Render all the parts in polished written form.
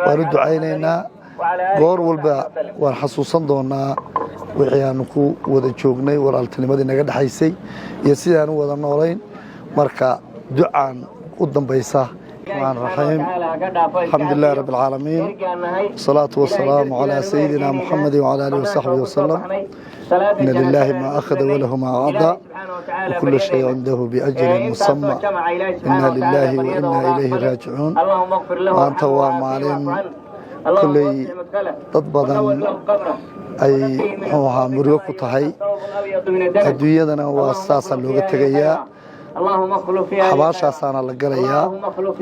waanu ducaynaynaa goor walba waan xasuusan doonaa wixii aanu ku wada joognay walaaltinimadii naga dhaxaysay iyo sidaan u wada noolayn marka ducaan u dambaysa الرحمن الرحيم الحمد لله رب العالمين والصلاة والسلام على سيدنا محمد وعلى آله وصحبه وسلم إن لله ما أخذ وله ما أعطى وكل شيء عنده بأجل مسمى إنا لله وإنا إليه راجعون وأنت ومعلم كل تطبضا أي حوها مريوك طهي الدنيا وأساسا لغة تغيير xabaashaasaana la galayaa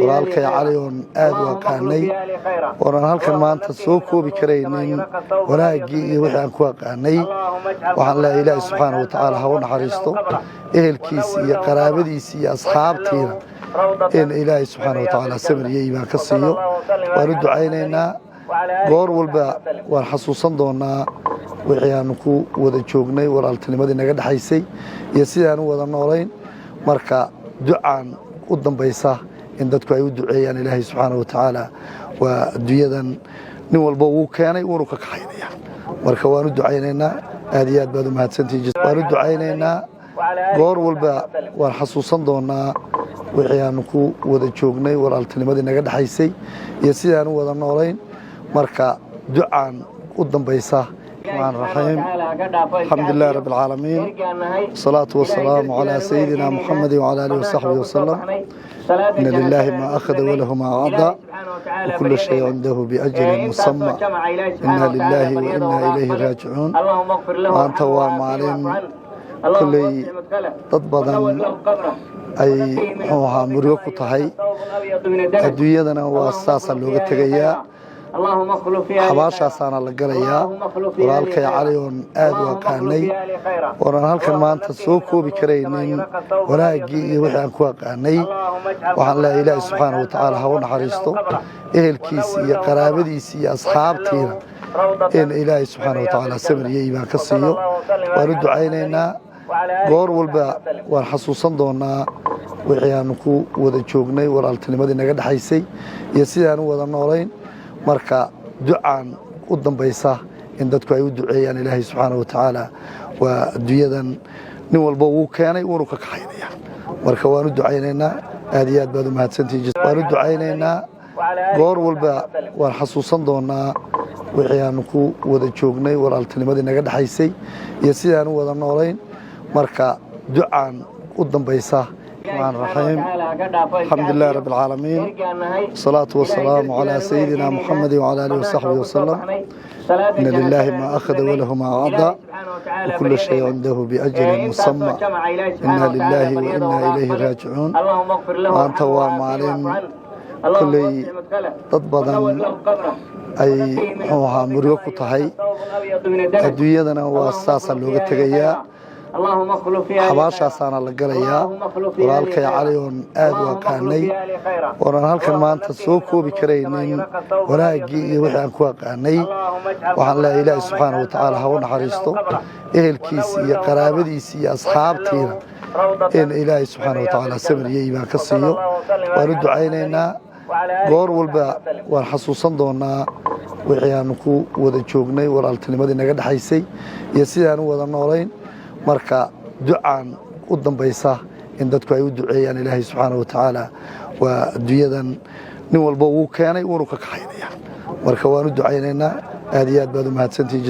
walaalkay cali oon aad u aqaanay oonan halkan maanta soo koobi karaynin wanaaggii iyo wixii aan ku aqaanay waxaan leeyahay ilaahi subxaana wa tacaala ha u naxariisto ehelkiisi iyo qaraabadiisi iyo asxaabtiina in ilaahi subxaana wa tacaala samir iyo iimaan ka siiyo waanu ducaynaynaa goor walba waan xasuusan doonaa wixii aanu ku wada joognay walaaltinimadii naga dhaxaysay iyo sidaan u wada noolayn marka ducaan u dambaysa in dadku ay u duceeyaan ilaahay subxaana wa tacaala waa adduunyadan nin walba wuu keenay wuunu ka kaxaynaya marka waanu ducaynaynaa aad iyo aad baad u mahadsantihiin waanu ducaynaynaa goor walba waan xasuusan doonaa wixii aanu ku wada joognay walaaltinimadii naga dhaxaysay iyo sidaan u wada noolayn marka ducaan u dambaysa الرحمن الرحيم الحمد لله رب العالمين والصلاة والسلام على سيدنا محمد وعلى آله وصحبه وسلم إن لله ما أخذ وله ما أعطى وكل شيء عنده بأجل مسمى إنا لله وإنا إليه راجعون وأنت ومعلم كل تطبضا أي حوها مريوك طهي الدنيا وأساسا لغة تغيير xabaashaasaana la galayaa walaalkay cali oon aad u aqaanay oonan halkan maanta soo koobi karaynin wanaaggii iyo wixii aan ku aqaanay waxaan leeyahay ilaahi subxaana wa tacaala ha u naxariisto ehelkiisi iyo qaraabadiisi iyo asxaabtiina in ilaahi subxaana wa tacaala samir iyo iimaan ka siiyo waanu ducaynaynaa goor walba waan xasuusan doonaa wixii aanu ku wada joognay walaaltinimadii naga dhaxaysay iyo sidaan u wada noolayn marka ducaan u dambaysa in dadku ay u duceeyaan ilaahay subxaana wa tacaala waa adduunyadan nin walba wuu keenay wuunu ka kaxaynaya marka waanu ducaynaynaa aad iyo aad baad u mahadsantihiin waanu ducaynaynaa goor walba waan xasuusan doonaa wixii aanu ku wada joognay walaaltinimadii naga dhaxaysay iyo sidaan u wada noolayn marka ducaan u dambaysa الرحمن الرحيم الحمد لله رب العالمين والصلاة والسلام على سيدنا محمد وعلى آله وصحبه وسلم إن لله ما أخذ وله ما أعطى وكل شيء عنده بأجل مسمى إنا لله وإنا إليه راجعون وأنت ومعلم كل تطبضا أي حوها مريوك طهي الدنيا وأساسا لغة تغيير xabaashaasaana la galayaa walaalkay cali oon aad u aqaanay oonan halkan maanta soo koobi karaynin wanaaggii iyo wixii aan ku aqaanay waxaan leeyahay ilaahi subxaana wa tacaala ha u naxariisto ehelkiisi iyo qaraabadiisi iyo asxaabtiina in ilaahi subxaana wa tacaala samir iyo iimaan ka siiyo waanu ducaynaynaa goor walba waan xasuusan doonaa wixii aanu ku wada joognay walaaltinimadii naga dhaxaysay iyo sidaan u wada noolayn marka ducaan u dambaysa in dadku ay u duceeyaan ilaahay subxaana wa tacaala waa adduunyadan nin walba wuu keenay wuunu ka kaxaynaya marka waanu ducaynaynaa aad iyo aad baad u mahadsantihiin